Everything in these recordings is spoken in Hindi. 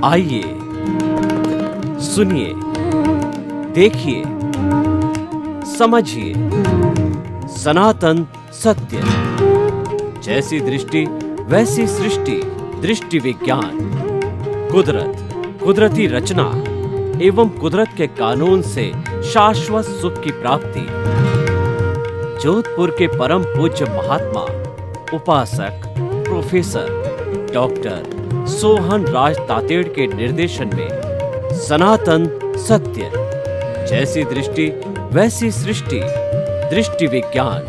आइए सुनिए, देखिए, समझिए सनातन सत्य। जैसी दृष्टि वैसी सृष्टि, दृष्टि विज्ञान। कुदरत, कुदरती रचना एवं कुदरत के कानून से शाश्वत सुख की प्राप्ति। जोधपुर के परम पूज्य महात्मा उपासक प्रोफेसर डॉक्टर सोहन राज तातेड़ के निर्देशन में सनातन सत्य। जैसी दृष्टि वैसी सृष्टि, दृष्टि विज्ञान।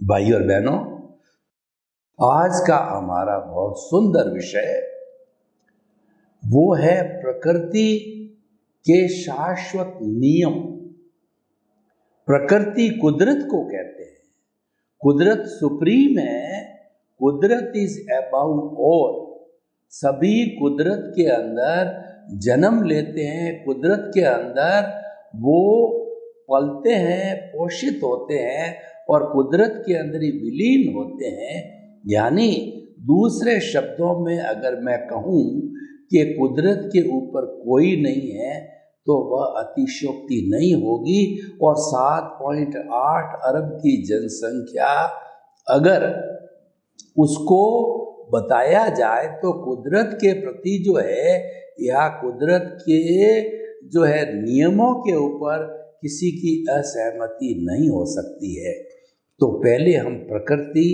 भाई और बहनों, आज का हमारा बहुत सुंदर विषय वो है प्रकृति के शाश्वत नियम। प्रकृति कुदरत को कहते हैं। कुदरत सुप्रीम है। कुदरत इज अबाउट ऑल। सभी कुदरत के अंदर जन्म लेते हैं, कुदरत के अंदर वो पलते हैं, पोषित होते हैं और कुदरत के अंदर ही विलीन होते हैं। यानी दूसरे शब्दों में अगर मैं कहूँ कि कुदरत के ऊपर कोई नहीं है तो वह अतिशयोक्ति नहीं होगी। और 7.8 अरब की जनसंख्या अगर उसको बताया जाए तो कुदरत के प्रति जो है या कुदरत के जो है नियमों के ऊपर किसी की असहमति नहीं हो सकती है। तो पहले हम प्रकृति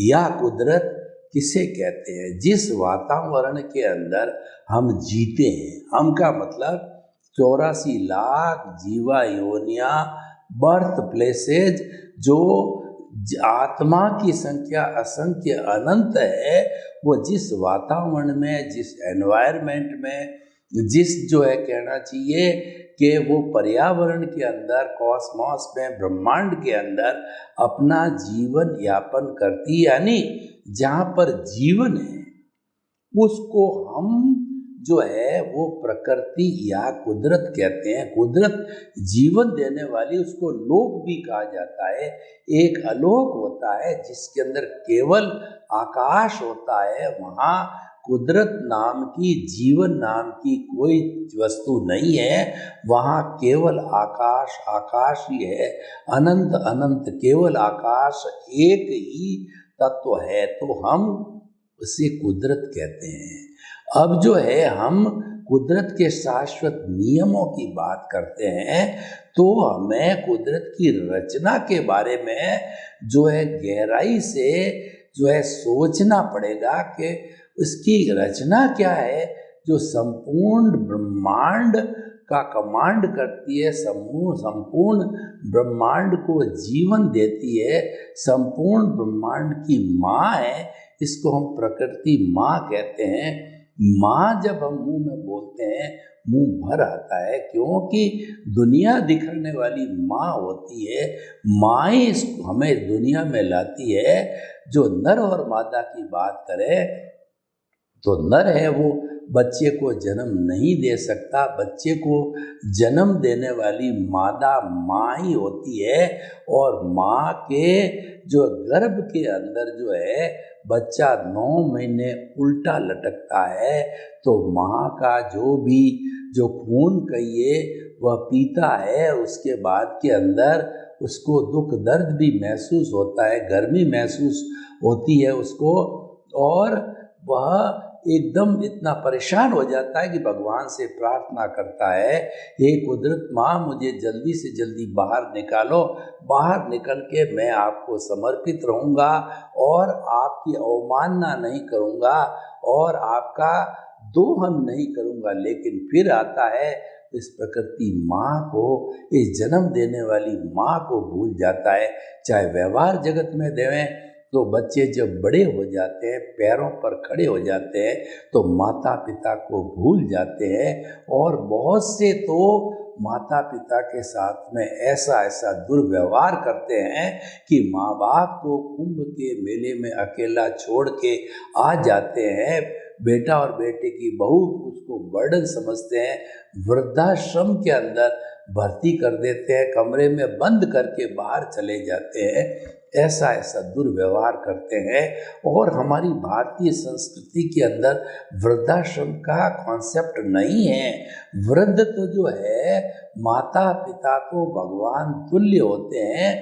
या कुदरत किसे कहते हैं? जिस वातावरण के अंदर हम जीते हैं। हम का मतलब 84 लाख जीवा योनिया, बर्थ प्लेसेज, जो आत्मा की संख्या असंख्य अनंत है। वो जिस वातावरण में, जिस एनवायरनमेंट में, जिस जो है कहना चाहिए कि वो पर्यावरण के अंदर, कॉस्मॉस में, ब्रह्मांड के अंदर अपना जीवन यापन करती, यानी जहाँ पर जीवन है उसको हम जो है वो प्रकृति या कुदरत कहते हैं। कुदरत जीवन देने वाली, उसको लोक भी कहा जाता है। एक अलोक होता है जिसके अंदर केवल आकाश होता है। वहाँ कुदरत नाम की, जीवन नाम की कोई वस्तु नहीं है। वहाँ केवल आकाश, आकाश ही है। अनंत अनंत केवल आकाश एक ही तत्व है। तो हम उसे कुदरत कहते हैं। अब जो है हम कुदरत के शाश्वत नियमों की बात करते हैं तो हमें कुदरत की रचना के बारे में जो है गहराई से जो है सोचना पड़ेगा कि उसकी रचना क्या है जो संपूर्ण ब्रह्मांड का कमांड करती है, संपूर्ण ब्रह्मांड को जीवन देती है, संपूर्ण ब्रह्मांड की माँ है। इसको हम प्रकृति माँ कहते हैं। माँ जब हम मुंह में बोलते हैं मुंह भर आता है, क्योंकि दुनिया दिखाने वाली माँ होती है। माँ ही हमें दुनिया में लाती है। जो नर और मादा की बात करें तो नर है वो बच्चे को जन्म नहीं दे सकता। बच्चे को जन्म देने वाली मादा माँ ही होती है। और माँ के जो गर्भ के अंदर जो है बच्चा 9 महीने उल्टा लटकता है तो माँ का जो खून कहिए वह पीता है। उसके बाद के अंदर उसको दुख दर्द भी महसूस होता है, गर्मी महसूस होती है उसको, और वह एकदम इतना परेशान हो जाता है कि भगवान से प्रार्थना करता है, हे कुदरत माँ मुझे जल्दी से जल्दी बाहर निकालो। बाहर निकल के मैं आपको समर्पित रहूँगा और आपकी अवमानना नहीं करूँगा और आपका दोहन नहीं करूँगा। लेकिन फिर आता है इस प्रकृति माँ को, इस जन्म देने वाली माँ को भूल जाता है। चाहे व्यवहार जगत में देवें तो बच्चे जब बड़े हो जाते हैं, पैरों पर खड़े हो जाते हैं तो माता पिता को भूल जाते हैं। और बहुत से तो माता पिता के साथ में ऐसा दुर्व्यवहार करते हैं कि माँ बाप को कुंभ के मेले में अकेला छोड़ के आ जाते हैं। बेटा और बेटे की बहू उसको बर्डन समझते हैं, वृद्धाश्रम के अंदर भर्ती कर देते हैं, कमरे में बंद करके बाहर चले जाते हैं, ऐसा ऐसा दुर्व्यवहार करते हैं। और हमारी भारतीय संस्कृति के अंदर वृद्धाश्रम का कॉन्सेप्ट नहीं है। वृद्ध तो जो है माता पिता तो भगवान तुल्य होते हैं,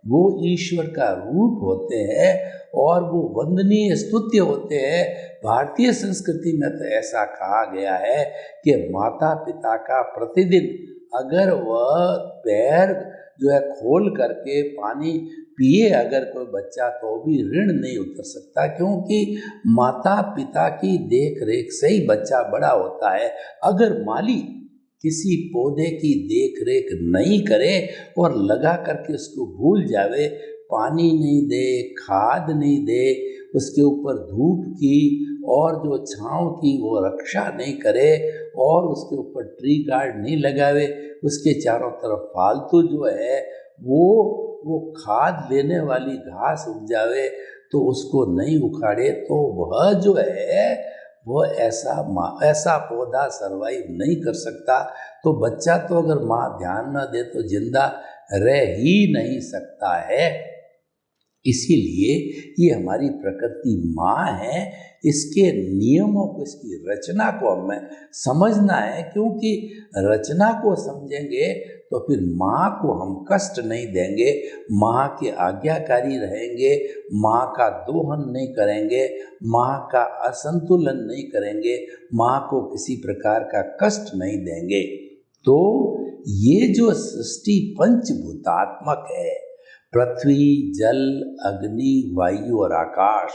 वो ईश्वर का रूप होते हैं और वो वंदनीय स्तुत्य होते हैं। भारतीय संस्कृति में तो ऐसा कहा गया है कि माता पिता का प्रतिदिन अगर वह पैर जो है खोल करके पानी पिए अगर कोई बच्चा, तो भी ऋण नहीं उतर सकता, क्योंकि माता पिता की देख रेख से ही बच्चा बड़ा होता है। अगर माली किसी पौधे की देख रेख नहीं करे और लगा करके उसको भूल जावे, पानी नहीं दे, खाद नहीं दे, उसके ऊपर धूप की और जो छांव की वो रक्षा नहीं करे और उसके ऊपर ट्री गार्ड नहीं लगावे, उसके चारों तरफ फालतू जो है वो खाद लेने वाली घास उग जावे, तो उसको नहीं उखाड़े, तो वह जो है वो ऐसा पौधा सरवाइव नहीं कर सकता। तो बच्चा तो अगर माँ ध्यान न दे तो जिंदा रह ही नहीं सकता है। इसीलिए ये हमारी प्रकृति माँ है, इसके नियमों को, इसकी रचना को हमें समझना है, क्योंकि रचना को समझेंगे तो फिर माँ को हम कष्ट नहीं देंगे, माँ के आज्ञाकारी रहेंगे, माँ का दोहन नहीं करेंगे, माँ का असंतुलन नहीं करेंगे, माँ को किसी प्रकार का कष्ट नहीं देंगे। तो ये जो सृष्टि पंचभूतात्मक है, पृथ्वी, जल, अग्नि, वायु और आकाश,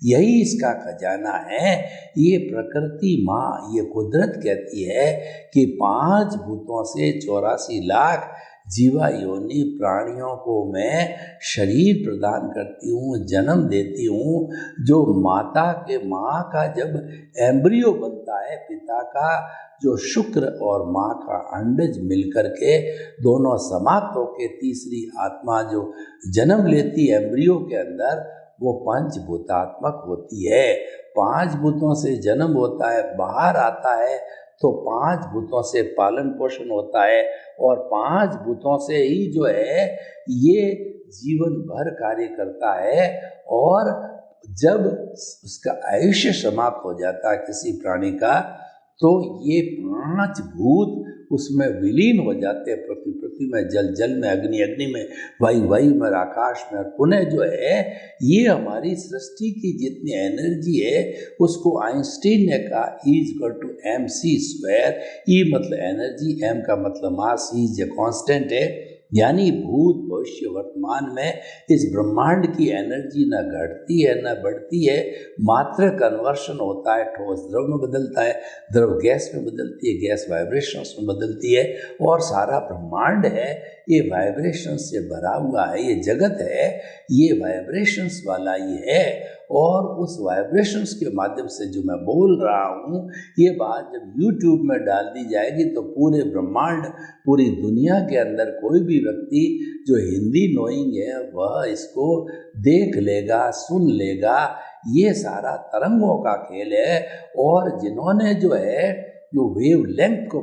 यही इसका खजाना है। ये प्रकृति माँ, ये कुदरत कहती है कि 5 भूतों से 84 लाख जीवा योनि प्राणियों को मैं शरीर प्रदान करती हूँ, जन्म देती हूँ। जो माता के माँ का जब एम्ब्रियो बनता है, पिता का जो शुक्र और माँ का अंडज मिलकर के दोनों समाप्त होकर तीसरी आत्मा जो जन्म लेती है एम्ब्रियो के अंदर, वो पंचभूतात्मक होती है। 5 भूतों से जन्म होता है, बाहर आता है तो 5 भूतों से पालन पोषण होता है और 5 भूतों से ही जो है ये जीवन भर कार्य करता है। और जब उसका आयुष्य समाप्त हो जाता है किसी प्राणी का, तो ये 5 भूत उसमें विलीन हो जाते हैं। पृथ्वी में, जल में, अग्नि में, वायु में, आकाश में। और पुनः जो है ये हमारी सृष्टि की जितनी एनर्जी है उसको आइंस्टीन ने कहा E=mc²। E मतलब एनर्जी, m का मतलब मास, E जो कांस्टेंट है, यानी भूत भविष्य वर्तमान में इस ब्रह्मांड की एनर्जी न घटती है न बढ़ती है, मात्र कन्वर्शन होता है। ठोस द्रव में बदलता है, द्रव गैस में बदलती है, गैस वाइब्रेशंस में बदलती है। और सारा ब्रह्मांड है ये वाइब्रेशंस से भरा हुआ है, ये जगत है ये वाइब्रेशंस वाला ही है। और उस वाइब्रेशंस के माध्यम से जो मैं बोल रहा हूँ, ये बात जब YouTube में डाल दी जाएगी तो पूरे ब्रह्मांड, पूरी दुनिया के अंदर कोई भी व्यक्ति जो हिंदी नोइंग है वह इसको देख लेगा, सुन लेगा। ये सारा तरंगों का खेल है। और जिन्होंने जो है जो वेव लेंथ को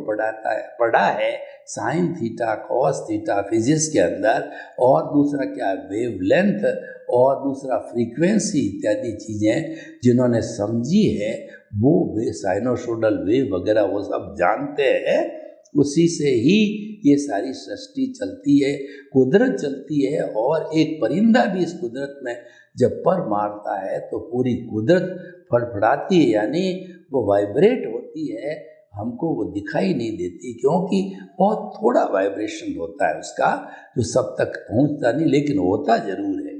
पढ़ा है sine theta, cos theta physics के अंदर, और दूसरा क्या वेव लेंथ और दूसरा फ्रीक्वेंसी इत्यादि चीज़ें जिन्होंने समझी है, वो वे साइनोसोडल वेव वगैरह वो सब जानते हैं। उसी से ही ये सारी सृष्टि चलती है, कुदरत चलती है। और एक परिंदा भी इस कुदरत में जब पर मारता है तो पूरी कुदरत फड़फड़ाती है, यानी वो वाइब्रेट होती है। हमको वो दिखाई नहीं देती क्योंकि बहुत थोड़ा वाइब्रेशन होता है उसका, जो सब तक पहुंचता नहीं, लेकिन होता जरूर है।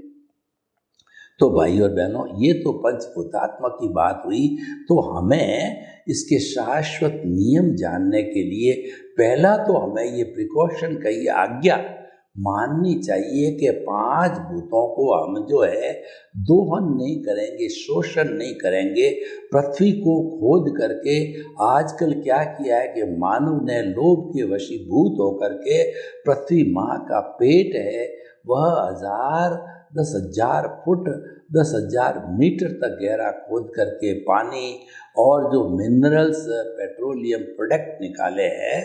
तो भाई और बहनों, ये तो पंचभूतात्मा की बात हुई। तो हमें इसके शाश्वत नियम जानने के लिए पहला तो हमें ये प्रिकॉशन का ये आज्ञा माननी चाहिए कि 5 भूतों को हम जो है दोहन नहीं करेंगे, शोषण नहीं करेंगे। पृथ्वी को खोद करके आजकल क्या किया है कि मानव ने लोभ के वशीभूत होकर के पृथ्वी माँ का पेट है वह 1000 10,000 फुट 10,000 मीटर तक गहरा खोद करके पानी और जो मिनरल्स पेट्रोलियम प्रोडक्ट निकाले हैं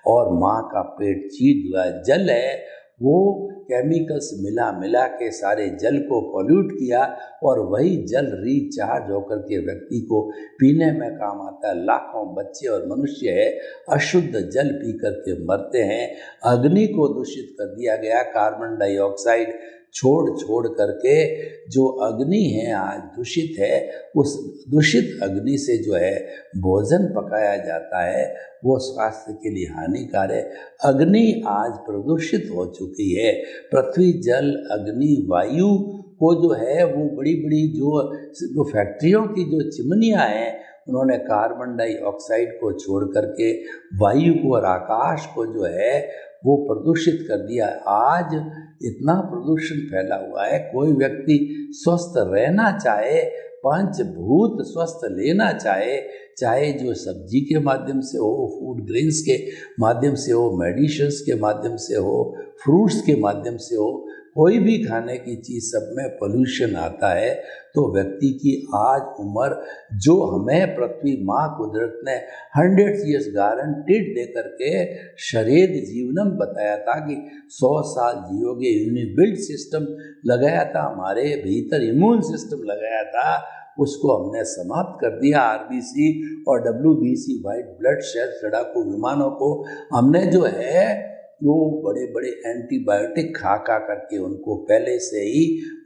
और माँ का पेट चीर हुआ जल है वो केमिकल्स मिला मिला के सारे जल को पॉल्यूट किया और वही जल रिचार्ज होकर के व्यक्ति को पीने में काम आता है। लाखों बच्चे और मनुष्य है अशुद्ध जल पी करके मरते हैं। अग्नि को दूषित कर दिया गया, कार्बन डाइऑक्साइड छोड़ करके जो अग्नि है आज दूषित है, उस दूषित अग्नि से जो है भोजन पकाया जाता है वो स्वास्थ्य के लिए हानिकारक है। अग्नि आज प्रदूषित हो चुकी है। पृथ्वी, जल, अग्नि, वायु को जो है वो बड़ी बड़ी जो फैक्ट्रियों की जो चिमनियाँ हैं उन्होंने कार्बन डाइऑक्साइड को छोड़ करके वायु को और आकाश को जो है वो प्रदूषित कर दिया। आज इतना प्रदूषण फैला हुआ है, कोई व्यक्ति स्वस्थ रहना चाहे, पंचभूत स्वस्थ लेना चाहे, चाहे जो सब्जी के माध्यम से हो, फूड ग्रेन्स के माध्यम से हो, मेडिसिन्स के माध्यम से हो, फ्रूट्स के माध्यम से हो, कोई भी खाने की चीज़ सब में पोल्यूशन आता है। तो व्यक्ति की आज उम्र जो हमें पृथ्वी माँ कुदरत ने 100 ईयर्स गारंटीड दे करके शरीर जीवनम बताया था कि 100 साल जियोगे, यूनिबिल्ट सिस्टम लगाया था, हमारे भीतर इम्यून सिस्टम लगाया था, उसको हमने समाप्त कर दिया। आरबीसी और डब्ल्यूबीसी वाइट ब्लड सेल लड़ाकू विमानों को हमने जो है वो बड़े बड़े एंटीबायोटिक खा करके उनको पहले से ही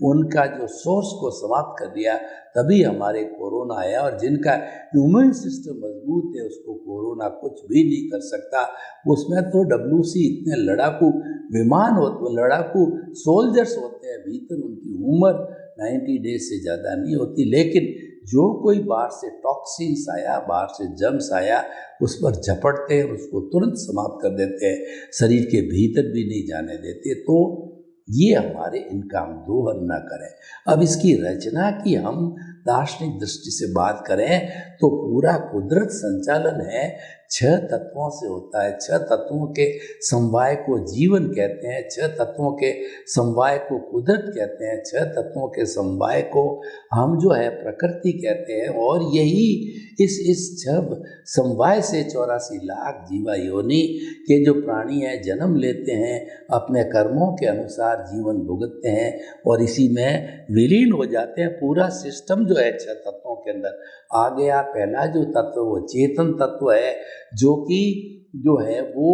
उनका जो सोर्स को समाप्त कर दिया, तभी हमारे कोरोना आया। और जिनका ह्यूमन सिस्टम मजबूत है उसको कोरोना कुछ भी नहीं कर सकता। उसमें तो डब्ल्यूसी इतने लड़ाकू विमान होते, लड़ाकू सोल्जर्स होते हैं, भीतर उनकी उम्र 90 डेज से ज़्यादा नहीं होती। लेकिन जो कोई बाहर से टॉक्सिन्स आया, बाहर से जर्म्स आया, उस पर झपटते हैं, उसको तुरंत समाप्त कर देते हैं, शरीर के भीतर भी नहीं जाने देते। तो ये हमारे इनका हम दोहन न करें। अब इसकी रचना की हम दार्शनिक दृष्टि से बात करें तो पूरा कुदरत संचालन है 6 तत्वों से होता है। 6 तत्वों के समवाय को जीवन कहते हैं, 6 तत्वों के समवाय को कुदरत कहते हैं, 6 तत्वों के समवाय को हम जो है प्रकृति कहते हैं। और यही इस 6 समवाय से 84 लाख जीवा योनि के जो प्राणी हैं जन्म लेते हैं, अपने कर्मों के अनुसार जीवन भुगतते हैं और इसी में विलीन हो जाते हैं। पूरा सिस्टम जो है 6 तत्वों के अंदर आ गया। पहला जो तत्व वो चेतन तत्व है, जो कि जो है वो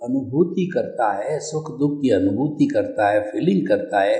अनुभूति करता है, सुख दुख की अनुभूति करता है, फीलिंग करता है,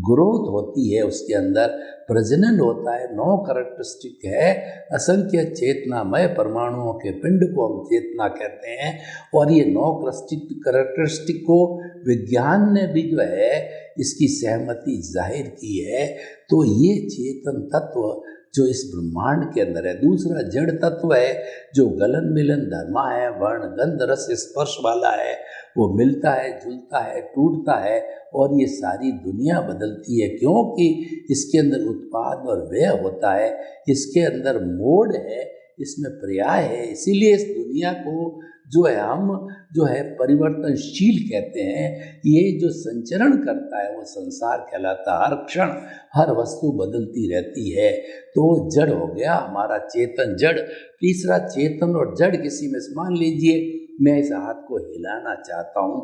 ग्रोथ होती है उसके अंदर, प्रजनन होता है। 9 कैरेक्टरिस्टिक है। असंख्य चेतनामय परमाणुओं के पिंड को हम चेतना कहते हैं। और ये 9 कैरेक्टरिस्टिक को विज्ञान ने भी जो है इसकी सहमति जाहिर की है। तो ये चेतन तत्व जो इस ब्रह्मांड के अंदर है। दूसरा जड़ तत्व है जो गलन मिलन धर्मा है, वर्ण गंध रस स्पर्श वाला है, वो मिलता है, जुलता है, टूटता है और ये सारी दुनिया बदलती है, क्योंकि इसके अंदर उत्पाद और व्यय होता है, इसके अंदर मोड़ है, इसमें पर्याय है। इसीलिए इस दुनिया को जो है हम जो है परिवर्तनशील कहते हैं। ये जो संचरण करता है वो संसार कहलाता है। हर क्षण हर वस्तु बदलती रहती है। तो जड़ हो गया हमारा चेतन जड़। तीसरा चेतन और जड़ किसी में मान लीजिए मैं इस हाथ को हिलाना चाहता हूँ,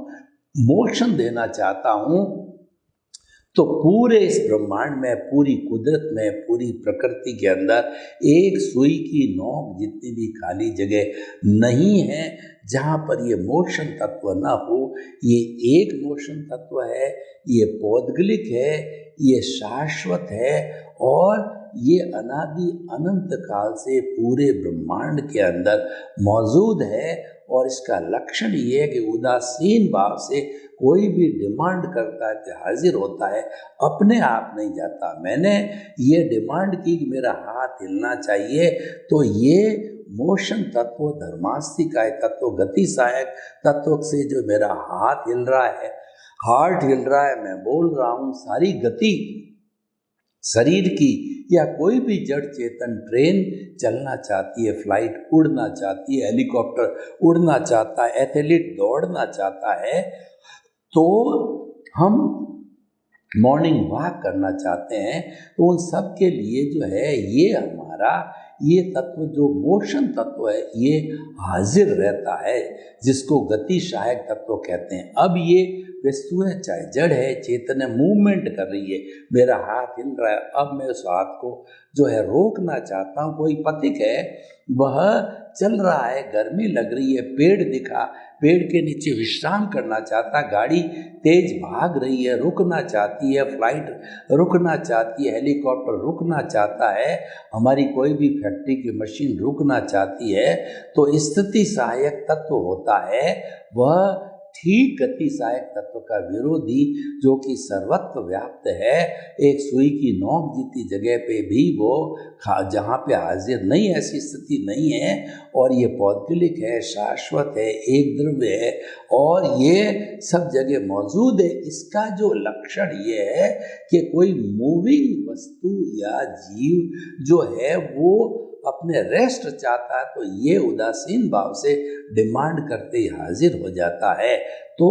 मोशन देना चाहता हूँ, तो पूरे इस ब्रह्मांड में, पूरी कुदरत में, पूरी प्रकृति के अंदर एक सुई की नोक जितनी भी खाली जगह नहीं है जहाँ पर ये मोशन तत्व ना हो। ये एक मोशन तत्व है, ये पौद्गलिक है, ये शाश्वत है और ये अनादि अनंत काल से पूरे ब्रह्मांड के अंदर मौजूद है। और इसका लक्षण ये है कि उदासीन भाव से कोई भी डिमांड करता है कि हाजिर होता है, अपने आप नहीं जाता। मैंने ये डिमांड की कि मेरा हाथ हिलना चाहिए, तो ये मोशन तत्व, धर्मास्तिकाय तत्व, गति सहायक तत्व से जो मेरा हाथ हिल रहा है, हार्ट हिल रहा है, मैं बोल रहा हूँ, सारी गति शरीर की, या कोई भी जड़ चेतन ट्रेन चलना चाहती है, फ्लाइट उड़ना चाहती है, हेलीकॉप्टर उड़ना चाहता है, एथलीट दौड़ना चाहता है, तो हम मॉर्निंग वॉक करना चाहते हैं, तो उन सब के लिए जो है ये हमारा ये तत्व जो मोशन तत्व है ये हाजिर रहता है, जिसको गति सहायक तत्व कहते हैं। अब ये वस्तुएं चाहे जड़ है, चेतन है, मूवमेंट कर रही है, मेरा हाथ हिल रहा है, अब मैं उस हाथ को जो है रोकना चाहता हूँ। कोई पथिक है, वह चल रहा है, गर्मी लग रही है, पेड़ दिखा, पेड़ के नीचे विश्राम करना चाहता, गाड़ी तेज भाग रही है, रुकना चाहती है, फ्लाइट रुकना चाहती है, हेलीकॉप्टर रुकना चाहता है, हमारी कोई भी फैक्ट्री की मशीन रुकना चाहती है, तो स्थिति सहायक तत्व होता है वह ठीक गति सहायक तत्व का विरोधी, जो कि सर्वत्र व्याप्त है, एक सुई की नोक जितनी जगह पे भी वो जहाँ पे हाजिर नहीं, ऐसी स्थिति नहीं है, और ये पौद्गलिक है, शाश्वत है, एक द्रव्य है, और ये सब जगह मौजूद है। इसका जो लक्षण ये है कि कोई मूविंग वस्तु या जीव जो है वो अपने रेस्ट चाहता है, तो ये उदासीन भाव से डिमांड करते ही हाजिर हो जाता है। तो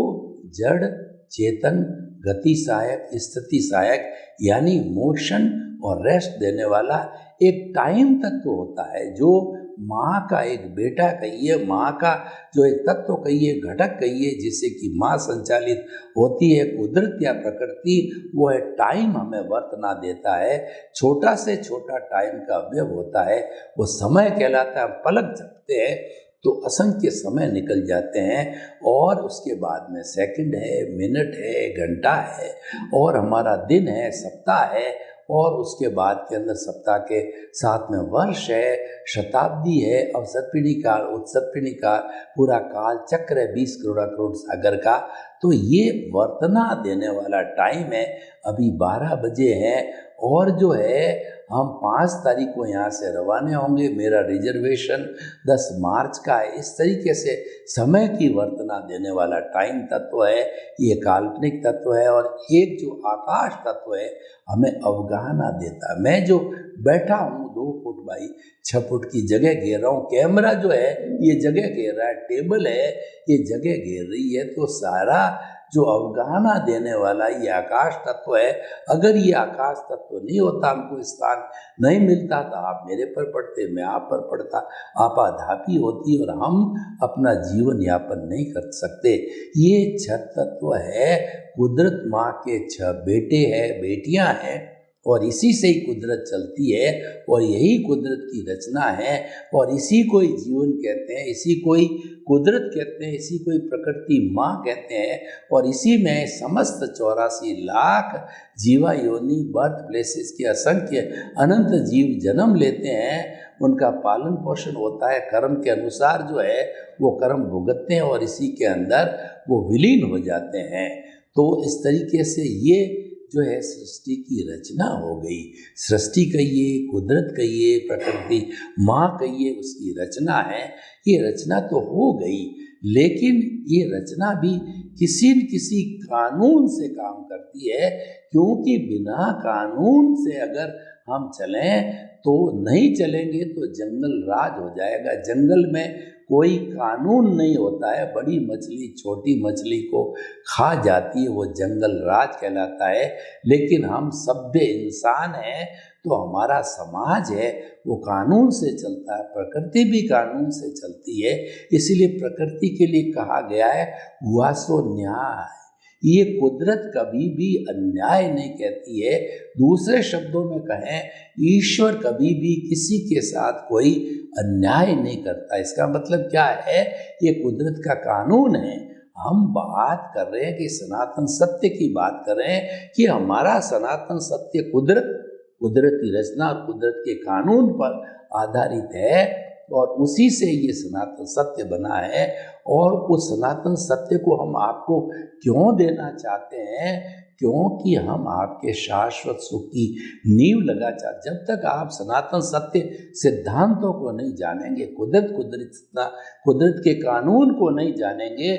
जड़, चेतन, गति सहायक, स्थिति सहायक यानी मोशन और रेस्ट देने वाला एक टाइम तत्व होता है, जो माँ का एक बेटा कहिए, माँ का जो एक तत्व कहिए, घटक कहिए, जिससे कि माँ संचालित होती है कुदरत या प्रकृति, वो है टाइम हमें वर्तना देता है। छोटा से छोटा टाइम का अवयव होता है, वो समय कहलाता है। पलक झपकते हैं तो असंख्य समय निकल जाते हैं, और उसके बाद में सेकंड है, मिनट है, घंटा है, और हमारा दिन है, सप्ताह है, और उसके बाद के अंदर सप्ताह के साथ में वर्ष है, शताब्दी है, अवसर्पिणी काल, उत्सर्पिणी काल, पूरा काल चक्र है 20 करोड़ सागर का। तो ये वर्तना देने वाला टाइम है। अभी 12 बजे हैं, और जो है हम 5 तारीख को यहाँ से रवाना होंगे, मेरा रिजर्वेशन 10 मार्च का है। इस तरीके से समय की वर्तना देने वाला टाइम तत्व है, ये काल्पनिक तत्व है। और एक जो आकाश तत्व है हमें अवगाहना देता है। मैं जो बैठा हूँ 2 फुट बाई 6 फुट की जगह घेर रहा हूँ, कैमरा जो है ये जगह घेर रहा है, टेबल है ये जगह घेर रही है, तो सारा जो अवगाहना देने वाला ये आकाश तत्व है। अगर ये आकाश तत्व नहीं होता, हमको स्थान नहीं मिलता, तो आप मेरे पर पड़ते, मैं आप पर पड़ता, आपाधापी होती और हम अपना जीवन यापन नहीं कर सकते। ये 6 तत्व है, कुदरत माँ के 6 बेटे हैं, बेटियां हैं, और इसी से ही कुदरत चलती है, और यही कुदरत की रचना है, और इसी को ही जीवन कहते हैं, इसी को ही कुदरत कहते हैं, इसी को ही प्रकृति माँ कहते हैं। और इसी में समस्त 84 लाख जीवा योनि बर्थ प्लेसेस के असंख्य अनंत जीव जन्म लेते हैं, उनका पालन पोषण होता है, कर्म के अनुसार जो है वो कर्म भुगतते हैं, और इसी के अंदर वो विलीन हो जाते हैं। तो इस तरीके से ये जो है सृष्टि की रचना हो गई। सृष्टि कहिए, कुदरत कहिए, प्रकृति माँ कहिए, उसकी रचना है। ये रचना तो हो गई, लेकिन ये रचना भी किसी न किसी कानून से काम करती है, क्योंकि बिना कानून से अगर हम चलें तो नहीं चलेंगे तो जंगल राज हो जाएगा। जंगल में कोई कानून नहीं होता है, बड़ी मछली छोटी मछली को खा जाती है, वो जंगल राज कहलाता है। लेकिन हम सभ्य इंसान हैं, तो हमारा समाज है वो कानून से चलता है, प्रकृति भी कानून से चलती है। इसीलिए प्रकृति के लिए कहा गया है हुआ सो न्याय। ये कुदरत कभी भी अन्याय नहीं कहती है। दूसरे शब्दों में कहें, ईश्वर कभी भी किसी के साथ कोई अन्याय नहीं करता। इसका मतलब क्या है? ये कुदरत का कानून है। हम बात कर रहे हैं कि सनातन सत्य की बात कर रहे हैं कि हमारा सनातन सत्य कुदरती रचना और कुदरत के कानून पर आधारित है, और उसी से ये सनातन सत्य बना है। और उस सनातन सत्य को हम आपको क्यों देना चाहते हैं? क्योंकि हम आपके शाश्वत सुख की नींव लगा चाहते। जब तक आप सनातन सत्य सिद्धांतों को नहीं जानेंगे, कुदरत के कानून को नहीं जानेंगे,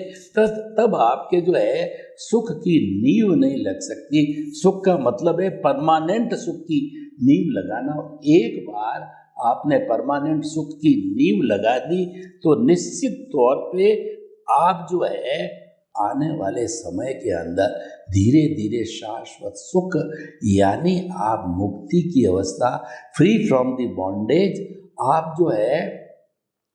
तब आपके जो है सुख की नींव नहीं लग सकती। सुख का मतलब है परमानेंट सुख की नींव लगाना। एक बार आपने परमानेंट सुख की नींव लगा दी तो निश्चित तौर पे आप जो है आने वाले समय के अंदर धीरे धीरे शाश्वत सुख यानी आप मुक्ति की अवस्था, फ्री फ्रॉम द बॉन्डेज, आप जो है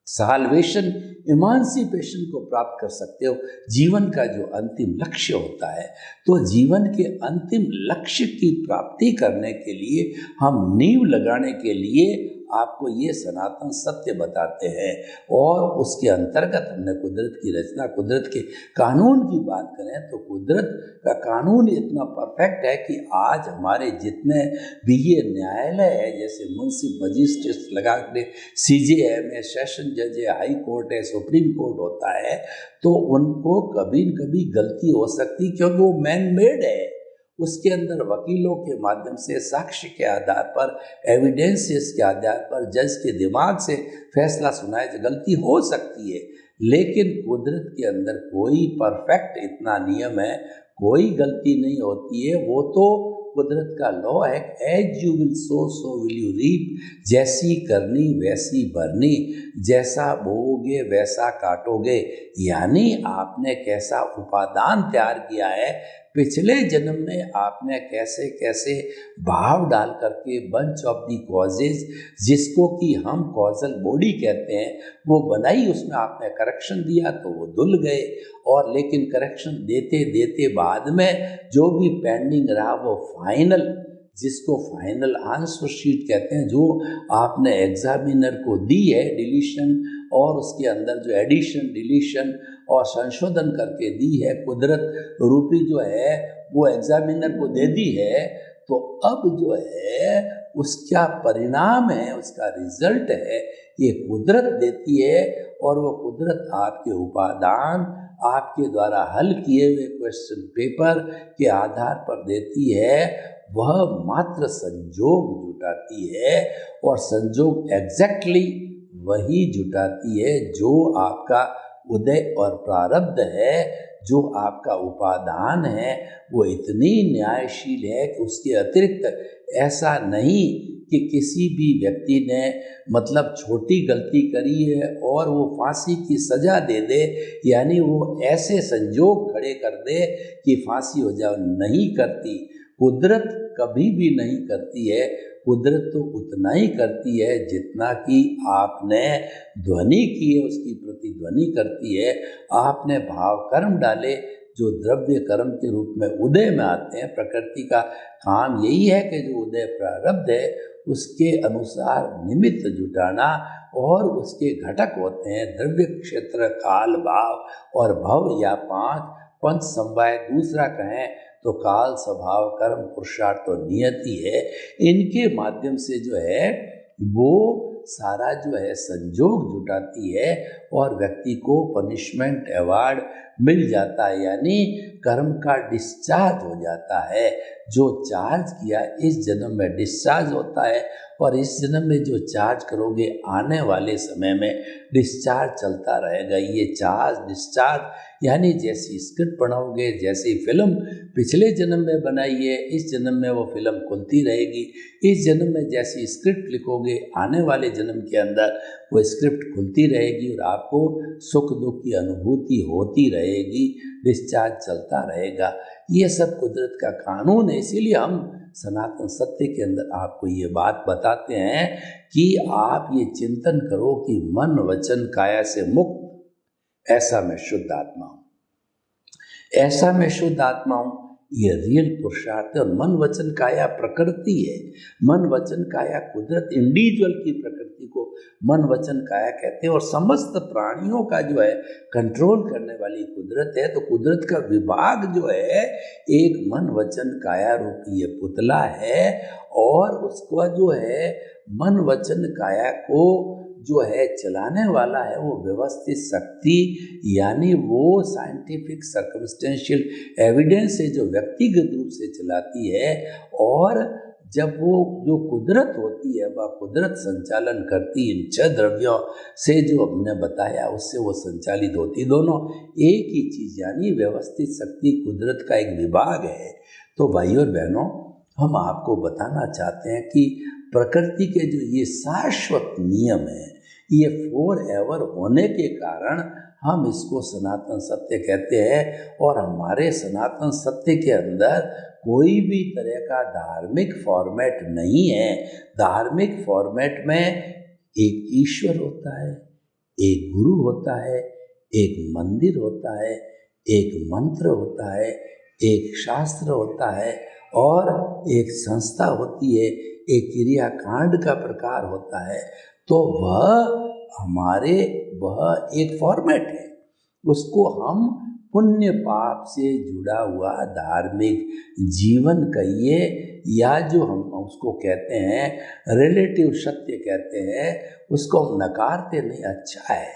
साल्वेशन, इमांसिपेशन को प्राप्त कर सकते हो। जीवन का जो अंतिम लक्ष्य होता है, तो जीवन के अंतिम लक्ष्य की प्राप्ति करने के लिए, हम नींव लगाने के लिए आपको ये सनातन सत्य बताते हैं। और उसके अंतर्गत हमने कुदरत की रचना, कुदरत के कानून की बात करें तो कुदरत का कानून इतना परफेक्ट है कि आज हमारे जितने भी ये न्यायालय है, जैसे मुंसिफ, मजिस्ट्रेट लगा के CJM है, सेशन जज है, हाई कोर्ट है, सुप्रीम कोर्ट होता है, तो उनको कभी न कभी गलती हो सकती, क्योंकि वो मैन मेड है। उसके अंदर वकीलों के माध्यम से, साक्ष्य के आधार पर, एविडेंसेस के आधार पर जज के दिमाग से फैसला सुनाए, तो गलती हो सकती है। लेकिन कुदरत के अंदर कोई परफेक्ट इतना नियम है, कोई गलती नहीं होती है। वो तो कुदरत का लॉ है, as you will sow so will you reap, जैसी करनी वैसी भरनी, जैसा बोओगे वैसा काटोगे। यानी आपने कैसा उपादान तैयार किया है, पिछले जन्म में आपने कैसे कैसे भाव डाल करके बंच ऑफ दी कॉजेज, जिसको कि हम कॉजल बॉडी कहते हैं, वो बनाई, उसमें आपने करेक्शन दिया तो वो धुल गए। और लेकिन करेक्शन देते देते बाद में जो भी पेंडिंग रहा वो फाइनल, जिसको फाइनल आंसर शीट कहते हैं, जो आपने एग्जामिनर को दी है, डिलीशन और उसके अंदर जो एडिशन, डिलीशन और संशोधन करके दी है, कुदरत रूपी जो है वो एग्जामिनर को दे दी है, तो अब जो है उसका परिणाम है, उसका रिजल्ट है, ये कुदरत देती है। और वो कुदरत आपके उपादान, आपके द्वारा हल किए हुए क्वेश्चन पेपर के आधार पर देती है। वह मात्र संजोग जुटाती है, और संजोग एग्जैक्टली वही जुटाती है जो आपका उदय और प्रारब्ध है, जो आपका उपादान है। वो इतनी न्यायशील है कि उसके अतिरिक्त ऐसा नहीं कि किसी भी व्यक्ति ने मतलब छोटी गलती करी है और वो फांसी की सज़ा दे दे, यानी वो ऐसे संजोग खड़े कर दे कि फांसी हो जाए, नहीं करती। कुदरत कभी भी नहीं करती है। कुदरत तो उतना ही करती है जितना कि आपने ध्वनि की है, उसकी प्रतिध्वनि करती है। आपने भाव कर्म डाले जो द्रव्य कर्म के रूप में उदय में आते हैं। प्रकृति का काम यही है कि जो उदय प्रारब्ध है उसके अनुसार निमित्त जुटाना, और उसके घटक होते हैं द्रव्य, क्षेत्र, काल, भाव और भव, या 5 पंच समवाय दूसरा कहें तो काल, स्वभाव, कर्म, पुरुषार्थ और नियति है। इनके माध्यम से जो है वो सारा जो है संजोग जुटाती है और व्यक्ति को पनिशमेंट, अवार्ड मिल जाता है, यानी कर्म का डिस्चार्ज हो जाता है। जो चार्ज किया इस जन्म में डिस्चार्ज होता है, और इस जन्म में जो चार्ज करोगे आने वाले समय में डिस्चार्ज चलता रहेगा। ये चार्ज डिस्चार्ज यानी जैसी स्क्रिप्ट पढ़ोगे, जैसी फिल्म पिछले जन्म में बनाई है, इस जन्म में वो फिल्म खुलती रहेगी। इस जन्म में जैसी स्क्रिप्ट लिखोगे, आने वाले जन्म के अंदर वो स्क्रिप्ट खुलती रहेगी और आपको सुख दुख की अनुभूति होती रहेगी, डिस्चार्ज चलता रहेगा। ये सब कुदरत का कानून है। इसीलिए हम सनातन सत्य के अंदर आपको ये बात बताते हैं कि आप ये चिंतन करो कि मन, वचन, काया से मुक्त ऐसा मैं शुद्ध आत्मा हूँ, ऐसा मैं शुद्ध आत्मा हूँ। ये रियल पुरुषार्थ है। और मन, वचन, काया प्रकृति है। मन, वचन, काया कुदरत, इंडिविजुअल की प्रकृति को मन, वचन, काया कहते हैं। और समस्त प्राणियों का जो है कंट्रोल करने वाली कुदरत है। तो कुदरत का विभाग जो है एक मन, वचन, काया रूपी ये पुतला है, और उसका जो है मन, वचन, काया को जो है चलाने वाला है वो व्यवस्थित शक्ति, यानी वो साइंटिफिक सर्कमस्टेंशियल एविडेंस है जो व्यक्तिगत रूप से चलाती है। और जब वो जो कुदरत होती है वह कुदरत संचालन करती इन 6 द्रव्यों से, जो हमने बताया उससे वो संचालित होती, दोनों एक ही चीज़, यानी व्यवस्थित शक्ति कुदरत का एक विभाग है। तो भाइयों और बहनों, हम आपको बताना चाहते हैं कि प्रकृति के जो ये शाश्वत नियम है, ये फॉर एवर होने के कारण हम इसको सनातन सत्य कहते हैं। और हमारे सनातन सत्य के अंदर कोई भी तरह का धार्मिक फॉर्मेट नहीं है। धार्मिक फॉर्मेट में एक ईश्वर होता है, एक गुरु होता है, एक मंदिर होता है, एक मंत्र होता है, एक शास्त्र होता है और एक संस्था होती है, एक क्रियाकांड का प्रकार होता है। तो वह एक फॉर्मेट है। उसको हम पुण्य पाप से जुड़ा हुआ धार्मिक जीवन कहिए या जो हम उसको कहते हैं रिलेटिव सत्य कहते हैं, उसको हम नकारते नहीं। अच्छा है,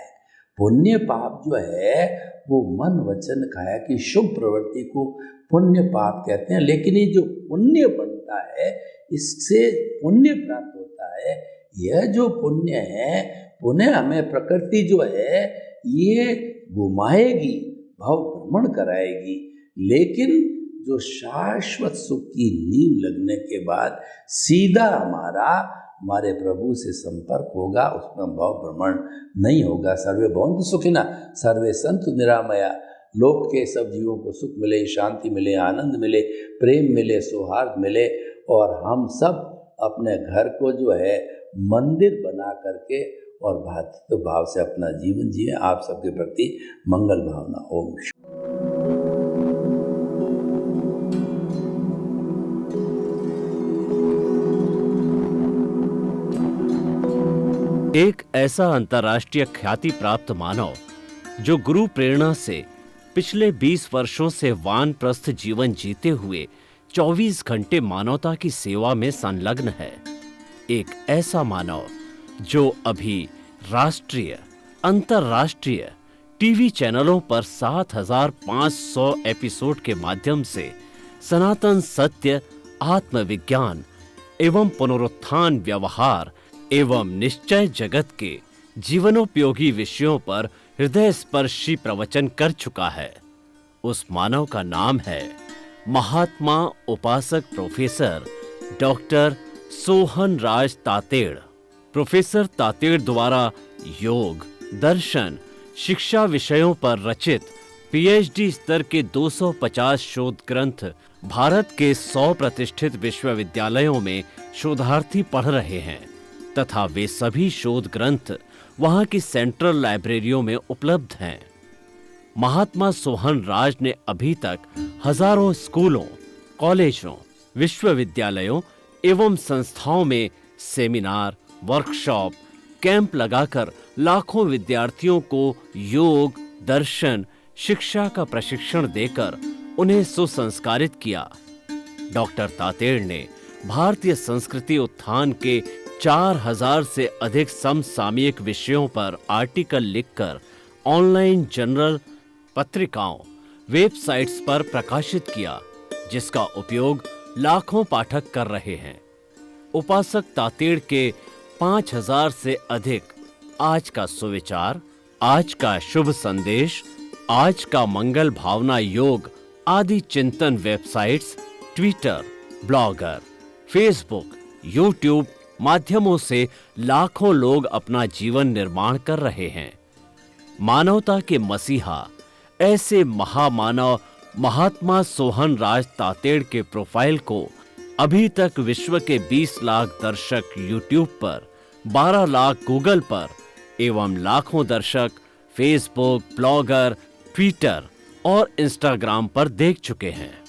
पुण्य पाप जो है वो मन वचन काया की शुभ प्रवृत्ति को पुण्य पाप कहते हैं। लेकिन ये जो पुण्य बनता है, इससे पुण्य प्राप्त होता है। यह जो पुण्य है, पुण्य हमें प्रकृति जो है ये घुमाएगी, भाव भ्रमण कराएगी, लेकिन जो शाश्वत सुख की नींव लगने के बाद सीधा हमारे प्रभु से संपर्क होगा, उसमें भाव भ्रमण नहीं होगा। सर्वे भवन्तु सुखिनः, सर्वे सन्तु निरामया। लोक के सब जीवों को सुख मिले, शांति मिले, आनंद मिले, प्रेम मिले, सौहार्द मिले और हम सब अपने घर को जो है मंदिर बना करके और भातृत्व भाव से अपना जीवन जिए। आप सबके प्रति मंगल भावना। ओम। एक ऐसा अंतर्राष्ट्रीय ख्याति प्राप्त मानव जो गुरु प्रेरणा से पिछले 20 वर्षों से वानप्रस्थ जीवन जीते हुए 24 घंटे मानवता की सेवा में संलग्न है। एक ऐसा मानव जो अभी राष्ट्रीय, अंतर्राष्ट्रीय टीवी चैनलों पर 7,500 एपिसोड के माध्यम से सनातन सत्य, आत्मविज्ञान एवं पुनरुत्थान, व्यवहार एवं निश्चय जगत के जीवनोपयोगी विषयों पर हृदय स्पर्शी प्रवचन कर चुका है। उस मानव का नाम है महात्मा उपासक प्रोफेसर डॉक्टर सोहन राज तातेड़। प्रोफेसर तातेड़ द्वारा योग, दर्शन, शिक्षा विषयों पर रचित पीएचडी स्तर के 250 शोध ग्रंथ भारत के 100 प्रतिष्ठित विश्वविद्यालयों में शोधार्थी पढ़ रहे हैं तथा वे सभी शोध ग्रंथ वहां की सेंट्रल लाइब्रेरियों में उपलब्ध हैं। महात्मा सोहन राज ने अभी तक हजारों स्कूलों, कॉलेजों, विश्वविद्यालयों एवं संस्थाओं में सेमिनार, वर्कशॉप, कैंप लगाकर लाखों विद्यार्थियों को योग, दर्शन, शिक्षा का प्रशिक्षण देकर उन्हें सुसंस्कारित किया। डॉक्टर तातेड़ ने भारतीय संस्कृति उत्थान के 4000 से अधिक समसामयिक विषयों पर आर्टिकल लिखकर ऑनलाइन जर्नल, पत्रिकाओं, वेबसाइट्स पर प्रकाशित किया, जिसका उपयोग लाखों पाठक कर रहे हैं। उपासक तातेड़ के 5000 से अधिक आज का सुविचार, आज का शुभ संदेश, आज का मंगल भावना योग आदि चिंतन websites, Twitter, blogger, Facebook, YouTube माध्यमों से लाखों लोग अपना जीवन निर्माण कर रहे हैं। मानवता के मसीहा ऐसे महामानव महात्मा सोहन राज तातेड़ के प्रोफाइल को अभी तक विश्व के 20 लाख दर्शक यूट्यूब पर, 12 लाख गूगल पर एवं लाखों दर्शक फेसबुक, ब्लॉगर, ट्विटर और इंस्टाग्राम पर देख चुके हैं।